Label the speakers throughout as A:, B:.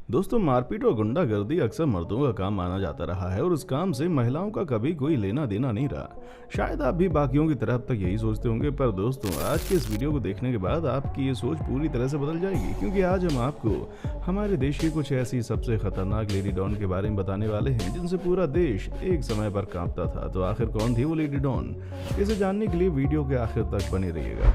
A: दोस्तों, मारपीट और गुंडागर्दी अक्सर मर्दों का काम माना जाता रहा है और इस काम से महिलाओं का कभी कोई लेना देना नहीं रहा। शायद आप भी बाकियों की तरह अब तक यही सोचते होंगे, पर दोस्तों आज के इस वीडियो को देखने के बाद आपकी ये सोच पूरी तरह से बदल जाएगी, क्योंकि आज हम आपको हमारे देश की कुछ ऐसी सबसे खतरनाक लेडी डॉन के बारे में बताने वाले हैं जिनसे पूरा देश एक समय पर कांपता था। तो आखिर कौन थी वो लेडी डॉन? इसे जानने के लिए वीडियो के आखिर तक बने रहिएगा।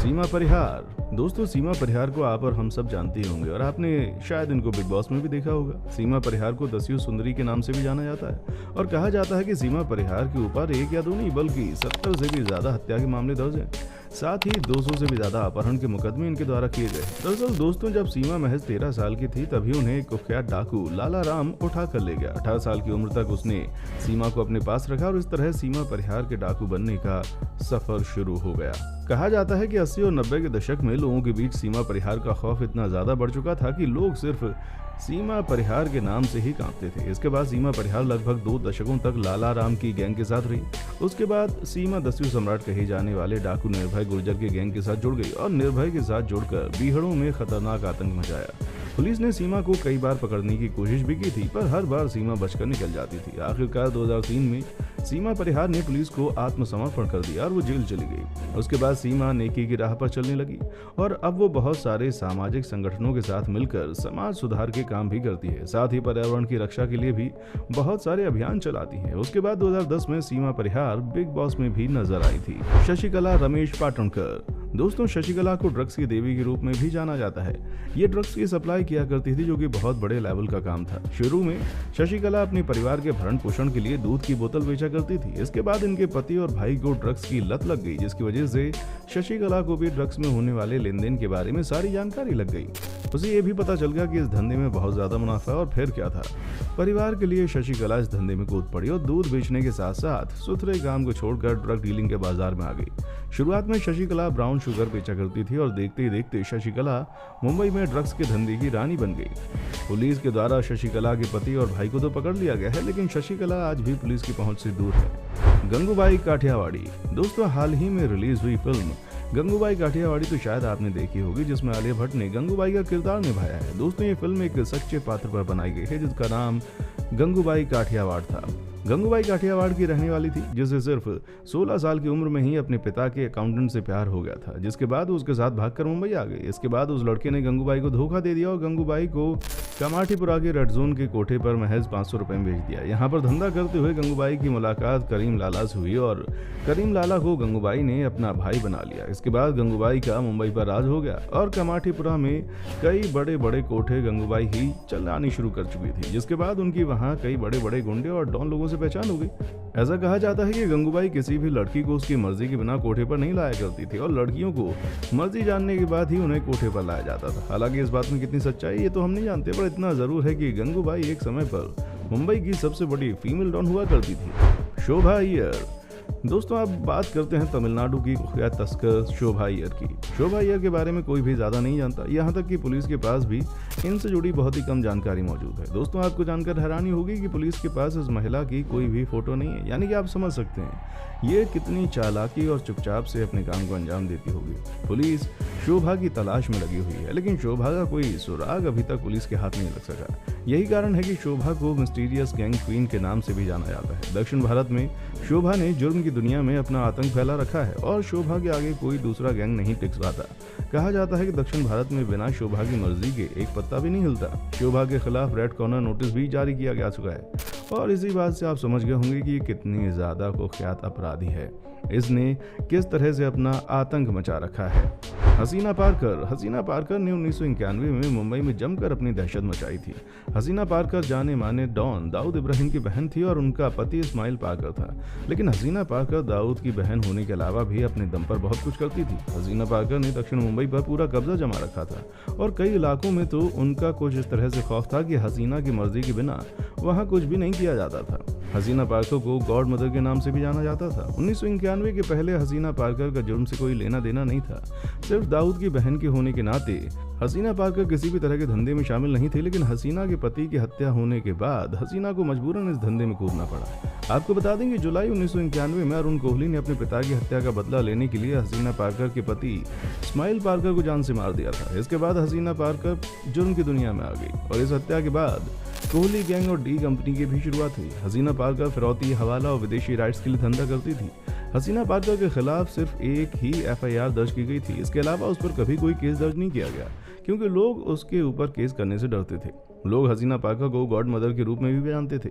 A: सीमा परिहार। दोस्तों, सीमा परिहार को आप और हम सब जानते ही होंगे और आपने शायद इनको बिग बॉस में भी देखा होगा। सीमा परिहार को दस्यु सुंदरी के नाम से भी जाना जाता है और कहा जाता है कि सीमा परिहार के ऊपर एक या दो नहीं बल्कि 70 से भी ज्यादा हत्या के मामले दर्ज हैं। साथ ही 200 से भी ज्यादा अपहरण के मुकदमे इनके द्वारा किए गए। दरअसल दोस्तों, जब सीमा महज 13 साल की थी तभी उन्हें एक कुख्यात डाकू लाला राम उठा कर ले गया। 18 साल की उम्र तक उसने सीमा को अपने पास रखा और इस तरह सीमा परिहार के डाकू बनने का सफर शुरू हो गया। कहा जाता है कि 80 और 90 के दशक में लोगों के बीच सीमा परिहार का खौफ इतना ज्यादा बढ़ चुका था कि लोग सिर्फ सीमा परिहार के नाम से ही कांपते थे। इसके बाद सीमा परिहार लगभग 2 दशकों तक लाला राम की गैंग के साथ रही। उसके बाद सीमा दस्यु सम्राट कहे जाने वाले डाकू निर्भय गुर्जर के गैंग के साथ जुड़ गई और निर्भय के साथ जुड़कर बीहड़ों में खतरनाक आतंक मचाया। पुलिस ने सीमा को कई बार पकड़ने की कोशिश भी की थी, पर हर बार सीमा बचकर निकल जाती थी। आखिरकार 2003 में सीमा परिहार ने पुलिस को आत्मसमर्पण कर दिया और वो जेल चली गई। उसके बाद सीमा नेकी की राह पर चलने लगी और अब वो बहुत सारे सामाजिक संगठनों के साथ मिलकर समाज सुधार के काम भी करती है। साथ ही पर्यावरण की रक्षा के लिए भी बहुत सारे अभियान चलाती है। उसके बाद 2010 में सीमा परिहार बिग बॉस में भी नजर आई थी। शशिकला रमेश पाटणकर। दोस्तों, शशिकला को ड्रग्स की देवी के रूप में भी जाना जाता है। ये ड्रग्स की सप्लाई किया करती थी, जो कि बहुत बड़े लेवल का काम था। शुरू में शशिकला अपने परिवार के भरण पोषण के लिए दूध की बोतल बेचा करती थी। इसके बाद इनके पति और भाई को ड्रग्स की लत लग गई, जिसकी वजह से शशिकला को भी ड्रग्स में होने वाले लेन देन के बारे में सारी जानकारी लग गई। उसे ये भी पता चल गया कि इस धंधे में बहुत ज्यादा मुनाफा है और फिर क्या था। परिवार के लिए शशिकला इस धंधे में कूद पड़ी और दूध बेचने के साथ साथ सुथरे काम को छोड़कर ड्रग डीलिंग के बाजार में आ गई। शुरुआत में शशिकला ब्राउन शुगर बेचा करती थी और देखते ही देखते शशिकला मुंबई में ड्रग्स के धंधे की रानी बन गई। पुलिस के द्वारा शशिकला के पति और भाई को तो पकड़ लिया गया है, लेकिन शशिकला आज भी पुलिस की पहुंच से दूर है। गंगूबाई काठियावाड़ी। दोस्तों, हाल ही में रिलीज हुई फिल्म गंगूबाई काठियावाड़ी तो शायद आपने देखी होगी, जिसमें आलिया भट्ट ने गंगूबाई का किरदार निभाया है। दोस्तों, ये फिल्म एक सच्चे पात्र पर बनाई गई है जिसका नाम गंगूबाई काठियावाड़ था। गंगूबाई काठियावाड़ की रहने वाली थी, जिसे सिर्फ 16 साल की उम्र में ही अपने पिता के अकाउंटेंट से प्यार हो गया था, जिसके बाद उसके साथ भागकर मुंबई आ गई। इसके बाद उस लड़के ने गंगूबाई को धोखा दे दिया और गंगूबाई को कमाटीपुरा के रेड जोन के कोठे पर महज 500 रुपए में भेज दिया। यहाँ पर धंधा करते हुए गंगूबाई की मुलाकात करीम लाला से हुई और करीम लाला को गंगूबाई ने अपना भाई बना लिया। इसके बाद गंगूबाई का मुंबई पर राज हो गया और कमाटीपुरा में कई बड़े बड़े कोठे गंगूबाई ही चलानी शुरू कर चुकी थी, जिसके बाद उनकी वहाँ कई बड़े बड़े गुंडे और डॉन लोगों से पहचान हो गई। ऐसा कहा जाता है कि गंगूबाई किसी भी लड़की को उसकी मर्जी के बिना कोठे पर नहीं लाया करती थी और लड़कियों को मर्जी जानने के बाद ही उन्हें कोठे पर लाया जाता था। हालांकि इस बात में कितनी सच्चाई ये तो हम नहीं जानते, पर इतना जरूर है कि गंगूबाई एक समय पर मुंबई की सबसे बड़ी फीमेल डॉन हुआ करती थी। शोभा अय्यर। दोस्तों, अब बात करते हैं तमिलनाडु की कुख्यात तस्कर शोभा अय्यर की। शोभा अय्यर के बारे में कोई भी ज़्यादा नहीं जानता, यहाँ तक कि पुलिस के पास भी इनसे जुड़ी बहुत ही कम जानकारी मौजूद है। दोस्तों, आपको जानकर हैरानी होगी कि पुलिस के पास इस महिला की कोई भी फोटो नहीं है, यानी कि आप समझ सकते हैं ये कितनी चालाकी और चुपचाप से अपने काम को अंजाम देती होगी। पुलिस शोभा की तलाश में लगी हुई है, लेकिन शोभा का कोई सुराग अभी तक पुलिस के हाथ नहीं लग सका। यही कारण है कि शोभा को मिस्टीरियस गैंग क्वीन के नाम से भी जाना जाता है। दक्षिण भारत में शोभा ने जुर्म की दुनिया में अपना आतंक फैला रखा है और शोभा के आगे कोई दूसरा गैंग नहीं टिक पाता। कहा जाता है कि दक्षिण भारत में बिना शोभा की मर्जी के एक पत्ता भी नहीं हिलता। शोभा के खिलाफ रेड कॉर्नर नोटिस भी जारी किया जा चुका है और इसी बात से आप समझ गए होंगे कि ये कितनी ज्यादा कुख्यात अपराधी है। इसने किस तरह से अपना आतंक मचा रखा है। हसीना पारकर। हसीना पारकर ने 1991 में मुंबई में जमकर अपनी दहशत मचाई थी। हसीना पारकर जाने माने डॉन दाऊद इब्राहिम की बहन थी और उनका पति इस्माइल पारकर था। लेकिन हसीना पारकर दाऊद की बहन होने के अलावा भी अपने दम पर बहुत कुछ करती थी। हसीना पारकर ने दक्षिण मुंबई पर पूरा कब्जा जमा रखा था और कई इलाकों में तो उनका कुछ इस तरह से खौफ था कि हसीना की मर्जी के बिना वहाँ कुछ भी नहीं किया जाता था। हसीना पार्कर को गॉड मदर के नाम से भी जाना जाता था। 1991 के पहले हसीना पार्कर का जुर्म से कोई लेना देना नहीं था। सिर्फ दाऊद की बहन के होने के नाते हसीना पार्कर किसी भी तरह के धंधे में शामिल नहीं थी, लेकिन हसीना के पति की हत्या होने के बाद हसीना को मजबूरन इस धंधे में कूदना पड़ा। आपको बता दें कि जुलाई 1991 में अरुण कोहली ने अपने पिता की हत्या का बदला लेने के लिए हसीना पार्कर के पति इस्माइल पार्कर को जान से मार दिया था। इसके बाद हसीना पार्कर जुर्म की दुनिया में आ गई और इस हत्या के बाद कोहली गैंग और डी कंपनी की भी शुरुआत हुई। हसीना पार्कर फिरौती, हवाला और विदेशी राइट्स के लिए धंधा करती थी। हसीना पार्कर के खिलाफ सिर्फ एक ही एफआईआर दर्ज की गई थी। इसके अलावा उस पर कभी कोई केस दर्ज नहीं किया गया क्योंकि लोग उसके ऊपर केस करने से डरते थे। लोग हसीना पार्कर को गॉड मदर के रूप में भी जानते थे।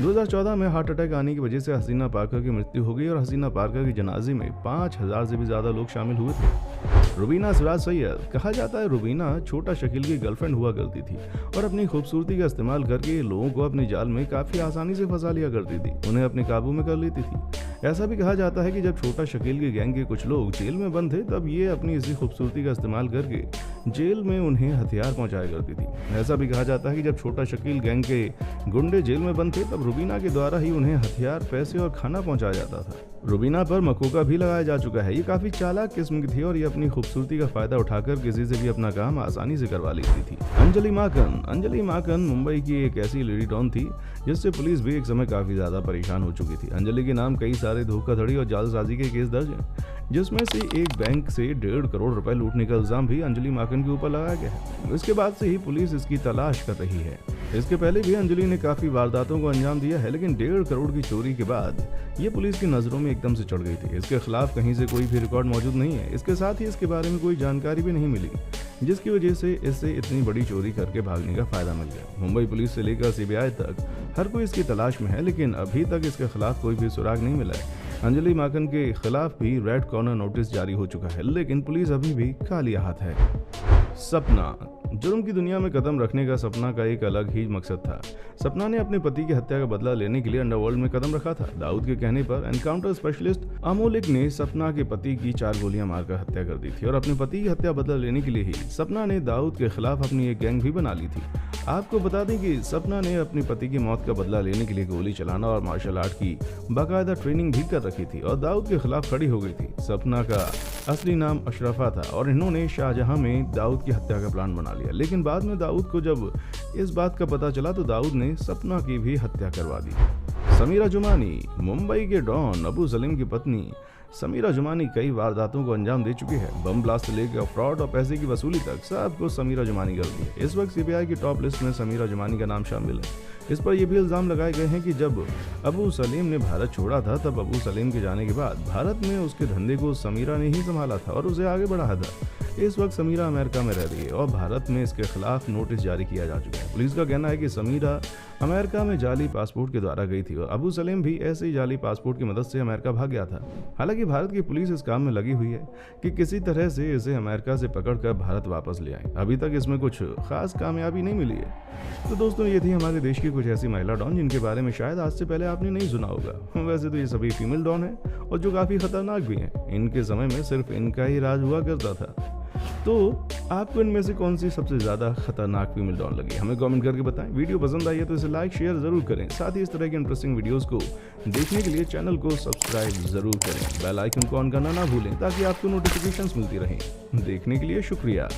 A: 2014 में हार्ट अटैक आने की वजह से हसीना पार्कर की मृत्यु हो गई और हसीना पार्कर के जनाजे में 5000 से भी ज्यादा लोग शामिल हुए थे। रुबीना सिराज सैयद, कहा जाता है रुबीना छोटा शकील की गर्लफ्रेंड हुआ करती थी और अपनी खूबसूरती का इस्तेमाल करके लोगों को अपने जाल में काफी आसानी से फंसा लिया करती थी, उन्हें अपने काबू में कर लेती थी। ऐसा भी कहा जाता है कि जब छोटा शकील की गैंग के कुछ लोग जेल में बंद थे तब ये अपनी इसी खूबसूरती का इस्तेमाल करके जेल में उन्हें हथियार पहुंचाया करती थी। ऐसा भी कहा जाता है कि जब छोटा शकील गैंग के गुंडे जेल में बंद थे तब रुबीना के द्वारा ही उन्हें हथियार, पैसे और खाना पहुंचाया जाता था। रुबीना पर मकोका भी लगाया जा चुका है। ये काफी चालाक किस्म की थी और ये अपनी खूबसूरती का फायदा उठाकर किसी से भी अपना काम आसानी से करवा लेती थी। अंजलि माकन मुंबई की एक ऐसी लेडी डॉन थी जिससे पुलिस भी एक समय काफी ज्यादा परेशान हो चुकी थी। अंजलि के नाम कई सारे धोखाधड़ी और जालसाजी के केस दर्ज हैं, जिसमें से एक बैंक से 1.5 करोड़ रुपए लूटने का इल्जाम भी अंजलि माकन के ऊपर लगाया गया है। इसके बाद से ही पुलिस इसकी तलाश कर रही है। इसके पहले भी अंजलि ने काफी वारदातों को अंजाम दिया है, लेकिन 1.5 करोड़ की चोरी के बाद ये पुलिस की नजरों में एकदम से चढ़ गई थी। इसके खिलाफ कहीं से कोई भी रिकॉर्ड मौजूद नहीं है। इसके साथ ही इसके बारे में कोई जानकारी भी नहीं मिली, जिसकी वजह से इससे इतनी बड़ी चोरी करके भागने का फायदा मिल गया। मुंबई पुलिस से लेकर सीबीआई तक हर कोई इसकी तलाश में है, लेकिन अभी तक इसके खिलाफ कोई भी सुराग नहीं मिला है। अंजलि माकन के खिलाफ भी रेड कॉर्नर नोटिस जारी हो चुका है, लेकिन पुलिस अभी भी खाली हाथ है। सपना, जुर्म की दुनिया में कदम रखने का सपना का एक अलग ही मकसद था। सपना ने अपने पति की हत्या का बदला लेने के लिए अंडरवर्ल्ड में कदम रखा था। दाऊद के कहने पर एनकाउंटर स्पेशलिस्ट अमोलिक ने सपना के पति की 4 गोलियां मारकर हत्या कर दी थी और अपने पति की हत्या बदला लेने के लिए ही सपना ने दाऊद के खिलाफ अपनी एक गैंग भी बना ली थी। आपको बता दें कि सपना ने अपने पति की मौत का बदला लेने के लिए गोली चलाना और मार्शल आर्ट की बाकायदा ट्रेनिंग भी कर रखी थी और दाऊद के खिलाफ खड़ी हो गई थी। सपना का असली नाम अशरफा था और इन्होंने शाहजहां में दाऊद की हत्या का प्लान बना लिया, लेकिन बाद में दाऊद को जब इस बात का पता चला तो दाऊद ने सपना की भी हत्या करवा दी। समीरा जुमानी, मुंबई के डॉन अबू सलीम की पत्नी समीरा जुमानी कई वारदातों को अंजाम दे चुकी है। बम ब्लास्ट से लेकर फ्रॉड और पैसे की वसूली तक सब कुछ समीरा जुमानी करती है। इस वक्त सीबीआई की टॉप लिस्ट में समीरा जुमानी का नाम शामिल है। इस पर यह भी इल्जाम लगाए गए हैं कि जब अबू सलीम ने भारत छोड़ा था तब अबू सलीम के जाने के बाद भारत में उसके धंधे को समीरा ने ही संभाला था और उसे आगे बढ़ाया था। इस वक्त समीरा अमेरिका में रह रही है और भारत में इसके खिलाफ नोटिस जारी किया जा चुका है। पुलिस का कहना है कि समीरा अमेरिका में जाली पासपोर्ट के द्वारा गई थी और अबू सलीम भी ऐसे ही जाली पासपोर्ट की मदद से अमेरिका भाग गया था। हालांकि भारत की पुलिस इस काम में लगी हुई है कि किसी तरह से इसे अमेरिका से पकड़कर भारत वापस ले आए। अभी तक इसमें कुछ खास कामयाबी नहीं मिली है। तो दोस्तों, ये थी हमारे देश की कुछ ऐसी महिला डॉन जिनके बारे में शायद आज से पहले आपने नहीं सुना होगा। वैसे तो ये सभी फीमेल डॉन है और जो काफी खतरनाक भी हैं। इनके समय में सिर्फ इनका ही राज हुआ करता था। तो आपको इनमें से कौन सी सबसे ज्यादा खतरनाक फीमेल डॉन लगी, हमें कमेंट करके बताएं। वीडियो पसंद आई है तो इसे लाइक शेयर जरूर करें। साथ ही इस तरह के इंटरेस्टिंग वीडियोस को देखने के लिए चैनल को सब्सक्राइब जरूर करें। बेल आइकन को ऑन करना ना भूलें ताकि आपको नोटिफिकेशंस मिलती रहें। देखने के लिए शुक्रिया।